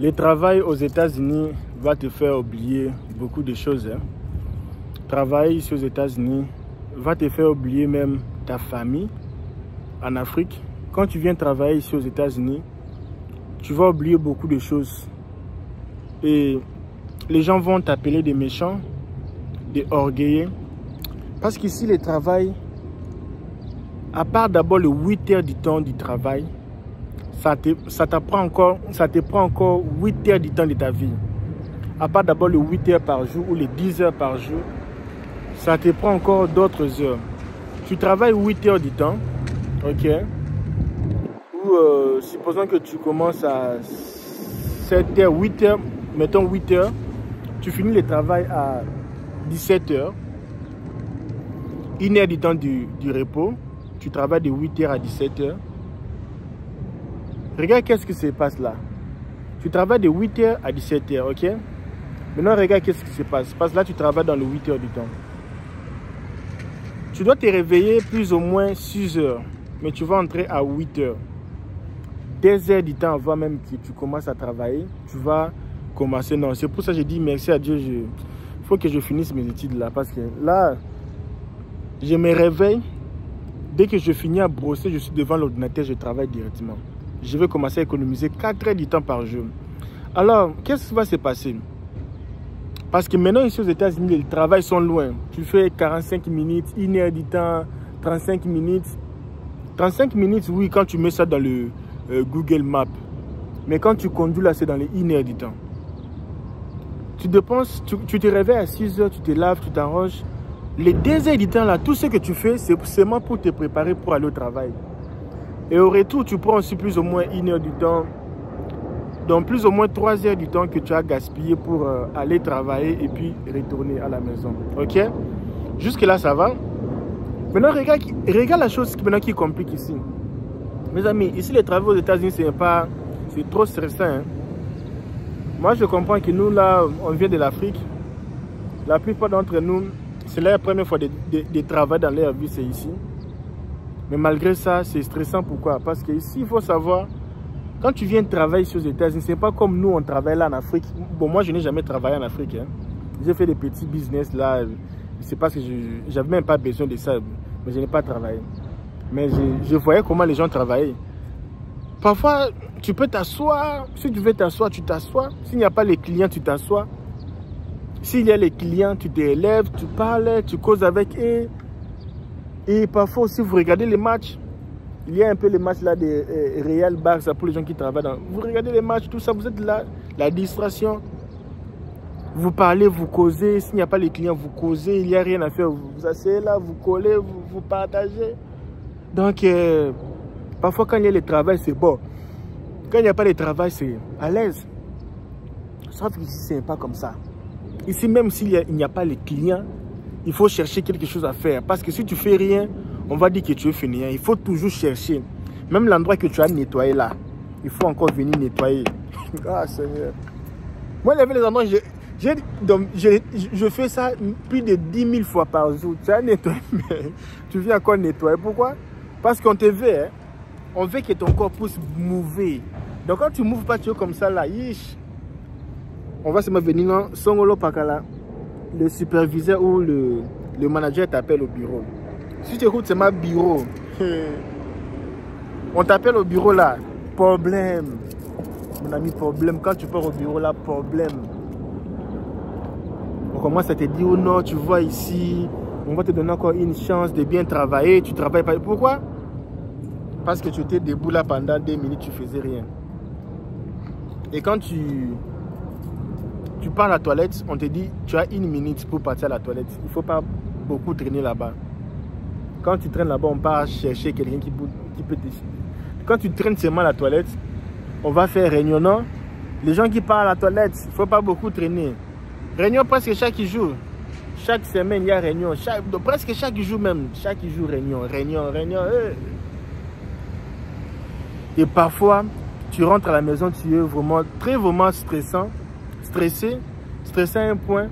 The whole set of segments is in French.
Le travail aux États-Unis va te faire oublier beaucoup de choses. Travailler ici aux États-Unis va te faire oublier même ta famille en Afrique. Quand tu viens travailler ici aux États-Unis, tu vas oublier beaucoup de choses. Et les gens vont t'appeler des méchants, des orgueilleux. Parce qu'ici, le travail, à part d'abord le 8 heures du temps du travail, ça te prend encore 8 heures du temps de ta vie. À part d'abord le 8 heures par jour ou les 10 heures par jour, ça te prend encore d'autres heures. Tu travailles 8 heures du temps, ok? Ou supposons que tu commences à 7 heures, 8 heures, mettons 8 heures, tu finis le travail à 17 heures, 1 heure du temps du repos, tu travailles de 8 heures à 17 heures. Regarde qu'est-ce qui se passe là. Tu travailles de 8 heures à 17 heures, ok? Maintenant, regarde qu'est-ce qui se passe. Parce que là, tu travailles dans le 8 heures du temps. Tu dois te réveiller plus ou moins 6 heures. Mais tu vas entrer à 8 heures. 2 heures du temps avant même que tu commences à travailler, tu vas commencer. Non, c'est pour ça que j'ai dit merci à Dieu. Il faut que je finisse mes études là. Parce que là, je me réveille. Dès que je finis à brosser, je suis devant l'ordinateur, je travaille directement. Je vais commencer à économiser 4 heures du temps par jour. Alors, qu'est-ce qui va se passer? Parce que maintenant, ici aux États-Unis, les travails sont loin. Tu fais 45 minutes, 1 heure du temps, 35 minutes. 35 minutes, oui, quand tu mets ça dans le Google Maps. Mais quand tu conduis là, c'est dans les 1 heure du temps. Tu dépenses, tu te réveilles à 6 heures, tu te laves, tu t'arranges. Les 2 heures du temps là, tout ce que tu fais, c'est seulement pour te préparer pour aller au travail. Et au retour, tu prends aussi plus ou moins 1 heure du temps. Donc plus ou moins 3 heures du temps que tu as gaspillé pour aller travailler et puis retourner à la maison. Ok? Jusque là, ça va. Maintenant, regarde la chose maintenant qui complique ici. Mes amis, ici les travaux aux États-Unis, c'est trop stressant. Hein? Moi, je comprends que nous, là, on vient de l'Afrique. La plupart d'entre nous, c'est la première fois de travailler dans leur vie, c'est ici. Mais malgré ça, c'est stressant. Pourquoi? Parce qu'ici, il faut savoir, quand tu viens travailler ici aux États-Unis, ce n'est pas comme nous, on travaille là en Afrique. Bon, moi, je n'ai jamais travaillé en Afrique. Hein. J'ai fait des petits business là. C'est parce que je n'avais même pas besoin de ça. Mais je n'ai pas travaillé. Mais je voyais comment les gens travaillaient. Parfois, tu peux t'asseoir. Si tu veux t'asseoir, tu t'assois. S'il n'y a pas les clients, tu t'assois. S'il y a les clients, tu te lèves, tu parles, tu causes avec eux. Et parfois aussi, vous regardez les matchs. Il y a un peu les matchs là de Real Barça pour les gens qui travaillent dans. Vous regardez les matchs, tout ça, vous êtes là, la distraction. Vous parlez, vous causez. S'il n'y a pas les clients, vous causez. Il n'y a rien à faire. Vous vous asseyez là, vous collez, vous partagez. Donc, parfois quand il y a le travail, c'est bon. Quand il n'y a pas de travail, c'est à l'aise. Sauf qu'ici, ce n'est pas comme ça. Ici, même s'il n'y a pas les clients, il faut chercher quelque chose à faire. Parce que si tu fais rien, on va dire que tu es fainéant. Il faut toujours chercher. Même l'endroit que tu as nettoyé là, il faut encore venir nettoyer. Ah Seigneur. Moi, il y avait les endroits, je fais ça plus de 10 000 fois par jour. Tu as nettoyé, mais tu viens encore nettoyer. Pourquoi? Parce qu'on te veut. Hein? On veut que ton corps puisse mouver. Donc quand tu ne mouves pas, tu es comme ça là. Yish. On va se mettre venir dans Songolo Pakala. Le superviseur ou le manager t'appelle au bureau. Si tu écoutes, c'est ma bureau. On t'appelle au bureau là. Problème. Mon ami, problème. Quand tu pars au bureau là, problème. On commence à te dire, oh non, tu vois ici, on va te donner encore une chance de bien travailler. Tu travailles pas. Pourquoi? Parce que tu étais debout là pendant 2 minutes, tu faisais rien. Et quand tu pars à la toilette, on te dit, tu as 1 minute pour partir à la toilette. Il ne faut pas beaucoup traîner là-bas. Quand tu traînes là-bas, on part chercher quelqu'un qui peut te... Quand tu traînes seulement à la toilette, on va faire réunion, non? Les gens qui partent à la toilette, il ne faut pas beaucoup traîner. Réunion presque chaque jour. Chaque semaine, il y a réunion. Presque chaque jour même. Chaque jour, réunion. Et parfois, tu rentres à la maison, tu es vraiment stressé à un point.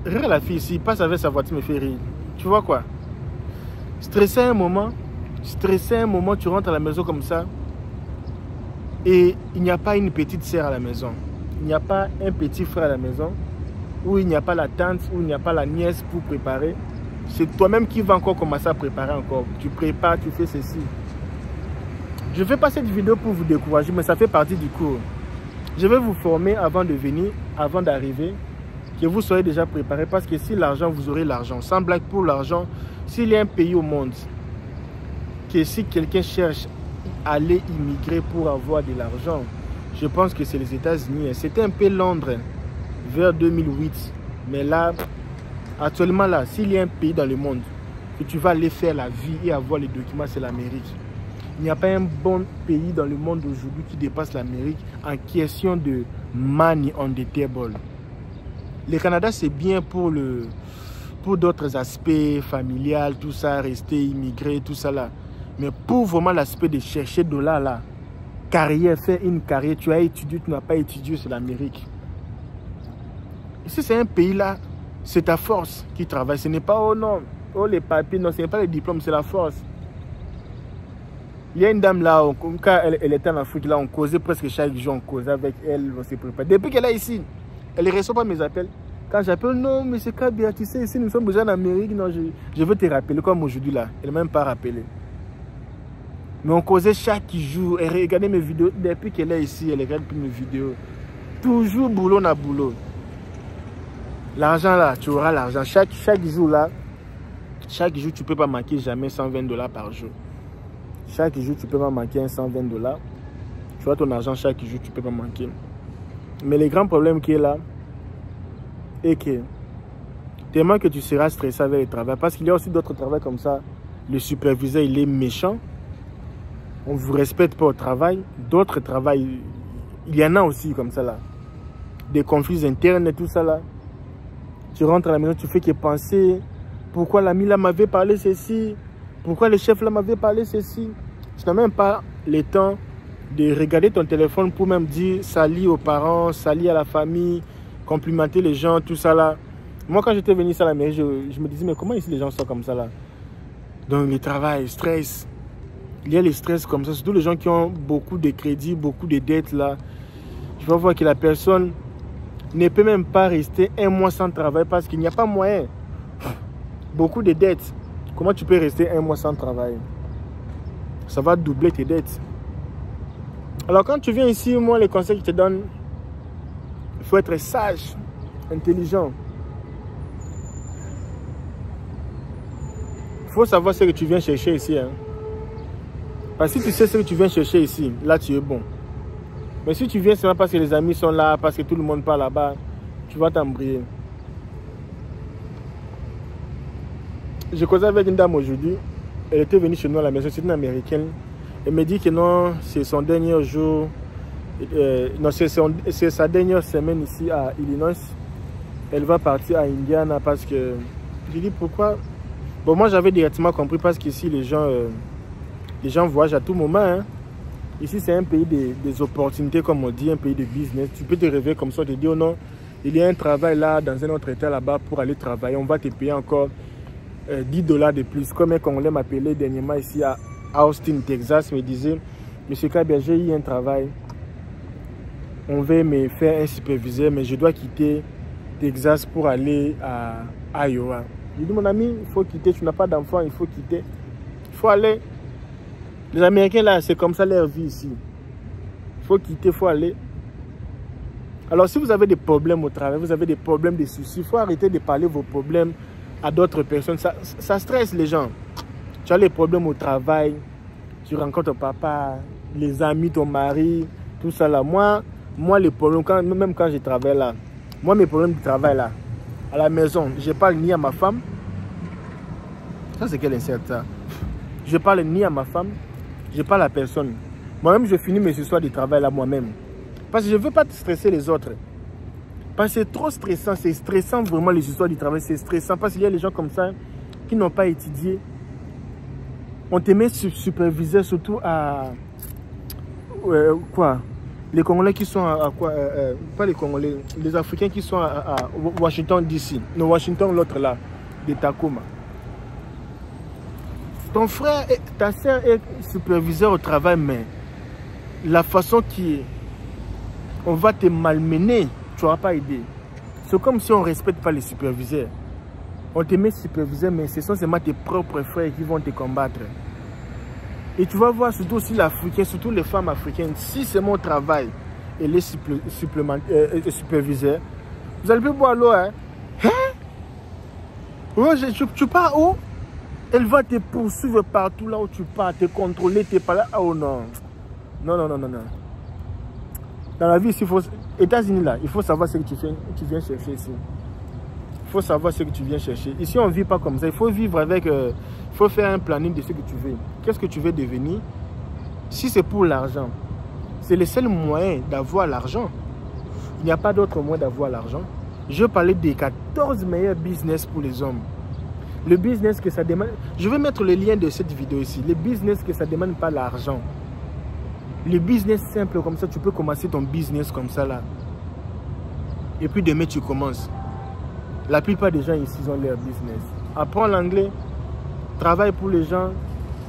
Regarde la fille ici, il passe avec sa voiture, me fait rire. Tu vois quoi? Stressé à un moment, tu rentres à la maison comme ça. Et il n'y a pas une petite sœur à la maison. Il n'y a pas un petit frère à la maison. Où il n'y a pas la tante, où il n'y a pas la nièce pour préparer. C'est toi-même qui vas encore commencer à préparer encore. Tu prépares, tu fais ceci. Je ne fais pas cette vidéo pour vous décourager, mais ça fait partie du cours. Je vais vous former avant de venir, avant d'arriver, que vous soyez déjà préparé. Parce que si l'argent, vous aurez l'argent. Sans blague, pour l'argent, s'il y a un pays au monde, que si quelqu'un cherche à aller immigrer pour avoir de l'argent, je pense que c'est les États-Unis. C'était un peu Londres vers 2008. Mais là, actuellement là, s'il y a un pays dans le monde que tu vas aller faire la vie et avoir les documents, c'est l'Amérique. Il n'y a pas un bon pays dans le monde aujourd'hui qui dépasse l'Amérique en question de money on the table. Le Canada, c'est bien pour d'autres aspects familiales, tout ça, rester immigré, tout ça là. Mais pour vraiment l'aspect de chercher de là, carrière, faire une carrière, tu as étudié, tu n'as pas étudié, c'est l'Amérique. Si c'est un pays là, c'est ta force qui travaille. Ce n'est pas, oh non, oh les papiers, non, ce n'est pas les diplômes, c'est la force. Il y a une dame là, quand elle était en Afrique, là, on causait presque chaque jour, on causait avec elle, on s'est préparé. Depuis qu'elle est ici, elle ne reçoit pas mes appels. Quand j'appelle, non, mais c'est Kabia, tu sais, ici nous sommes déjà en Amérique, non, je veux te rappeler, comme aujourd'hui là, elle ne m'a même pas rappelé. Mais on causait chaque jour, elle regardait mes vidéos, depuis qu'elle est ici, elle regarde plus mes vidéos. Toujours boulot na boulot. L'argent là, tu auras l'argent. Chaque jour là, chaque jour tu ne peux pas manquer jamais $120 par jour. Chaque jour tu ne peux pas manquer un $120. Tu as ton argent chaque jour, tu ne peux pas manquer. Mais le grand problème qui est là, est que tellement que tu seras stressé avec le travail. Parce qu'il y a aussi d'autres travails comme ça. Le superviseur, il est méchant. On ne vous respecte pas au travail. D'autres travails, il y en a aussi comme ça là. Des conflits internes et tout ça là. Tu rentres à la maison, tu fais que penser. Pourquoi l'ami là m'avait parlé ceci? Pourquoi le chef là m'avait parlé ceci? Tu n'as même pas le temps de regarder ton téléphone pour même dire salut aux parents, salut à la famille, complimenter les gens, tout ça là. Moi quand j'étais venu ici à la mairie, je me disais mais comment ici les gens sont comme ça là? Donc le travail, stress. Il y a les stress comme ça, surtout les gens qui ont beaucoup de crédits, beaucoup de dettes là. Je vais voir que la personne ne peut même pas rester un mois sans travail parce qu'il n'y a pas moyen. Beaucoup de dettes. Comment tu peux rester un mois sans travail? Ça va doubler tes dettes. Alors quand tu viens ici, moi les conseils que je te donne, il faut être sage, intelligent. Il faut savoir ce que tu viens chercher ici. Hein. Parce que si tu sais ce que tu viens chercher ici, là tu es bon. Mais si tu viens seulement parce que les amis sont là, parce que tout le monde parle là-bas, tu vas t'embrouiller. J'ai causé avec une dame aujourd'hui. Elle était venue chez nous à la maison, c'est une américaine. Elle me dit que non, c'est son dernier jour. Non, c'est sa dernière semaine ici à Illinois. Elle va partir à Indiana parce que... Je dis pourquoi? Bon, moi j'avais directement compris parce qu'ici les gens voyagent à tout moment. Hein. Ici c'est un pays des opportunités comme on dit, un pays de business. Tu peux te réveiller comme ça, te dire oh non, il y a un travail là dans un autre état là-bas pour aller travailler. On va te payer encore $10 de plus. Comme un Congolais m'appelait dernièrement ici à Austin, Texas, me disait monsieur Kabia, j'ai eu un travail. On veut me faire un superviseur, mais je dois quitter Texas pour aller à Iowa. Je dis mon ami, il faut quitter, tu n'as pas d'enfant, il faut quitter. Il faut aller. Les Américains là, c'est comme ça leur vie ici. Il faut quitter, il faut aller. Alors si vous avez des problèmes au travail, vous avez des problèmes, des soucis, il faut arrêter de parler vos problèmes à d'autres personnes. Ça stresse les gens. Tu as les problèmes au travail, tu rencontres ton papa, les amis, ton mari, tout ça là. Moi les problèmes, même quand je travaille là, moi mes problèmes de travail là, à la maison, je parle ni à ma femme. Ça c'est quel insecte ça? Je parle ni à ma femme, je parle à personne. Moi-même je finis mes histoires de travail là moi-même. Parce que je ne veux pas stresser les autres. Parce que c'est trop stressant, c'est stressant vraiment les histoires du travail, c'est stressant parce qu'il y a les gens comme ça qui n'ont pas étudié. On te met superviseur surtout à... quoi? Les Congolais qui sont à quoi? Pas les Congolais, les Africains qui sont à Washington DC. Non, Washington, l'autre là, de Tacoma. Ton frère, ta soeur est superviseur au travail, mais la façon on va te malmener, tu n'auras pas idée. C'est comme si on ne respecte pas les superviseurs. On te met superviseur, mais ce sont seulement tes propres frères qui vont te combattre. Et tu vas voir surtout aussi l'Africain, surtout les femmes africaines, si c'est mon travail et les superviseurs, vous allez plus boire l'eau, hein? Ouais, tu pars où? Elle va te poursuivre partout là où tu pars, te contrôler, te parler. Oh non. Non. Dans la vie, ici, États-Unis là, il faut savoir ce que tu viens chercher ici. Il faut savoir ce que tu viens chercher. Ici, on ne vit pas comme ça. Il faut vivre avec... il faut faire un planning de ce que tu veux. Qu'est-ce que tu veux devenir? Si c'est pour l'argent, c'est le seul moyen d'avoir l'argent. Il n'y a pas d'autre moyen d'avoir l'argent. Je parlais des 14 meilleurs business pour les hommes. Le business que ça demande... Je vais mettre le lien de cette vidéo ici. Le business que ça ne demande pas l'argent. Le business simple comme ça, tu peux commencer ton business comme ça là. Et puis demain, tu commences. La plupart des gens ici ont leur business. Apprends l'anglais, travaille pour les gens,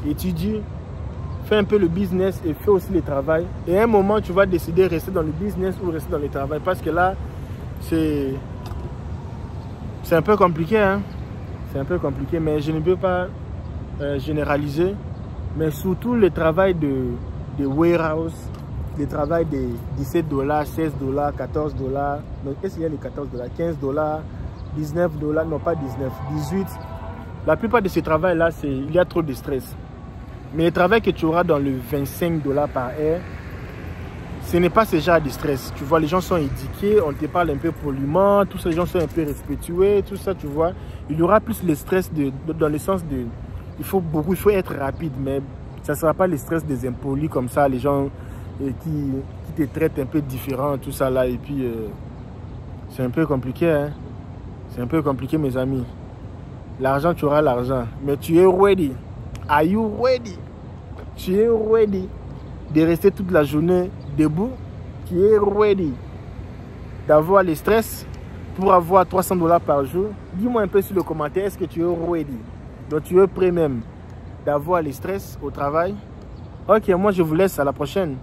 étudie, fais un peu le business et fais aussi le travail. Et à un moment, tu vas décider de rester dans le business ou rester dans le travail. Parce que là, c'est un peu compliqué. Hein? C'est un peu compliqué, mais je ne peux pas généraliser. Mais surtout le travail de warehouse, le travail de 17 $, 16 $, 14 $. Donc, qu'est-ce qu'il y a les 14 $, 15 $, 19 $, non pas 19, 18. La plupart de ce travail-là, il y a trop de stress. Mais le travail que tu auras dans le 25 $ par heure, ce n'est pas ce genre de stress. Tu vois, les gens sont éduqués, on te parle un peu poliment, tous ces gens sont un peu respectueux, tout ça, tu vois. Il y aura plus le stress dans le sens de... Il faut être rapide, mais ça ne sera pas le stress des impolis comme ça, les gens qui te traitent un peu différent, tout ça là. Et puis, c'est un peu compliqué, hein. C'est un peu compliqué, mes amis. L'argent, tu auras l'argent. Mais tu es ready. Are you ready? Tu es ready de rester toute la journée debout? Tu es ready d'avoir le stress pour avoir 300 $ par jour? Dis-moi un peu sur le commentaire, est-ce que tu es ready? Donc tu es prêt même d'avoir le stress au travail? Ok, moi je vous laisse, à la prochaine.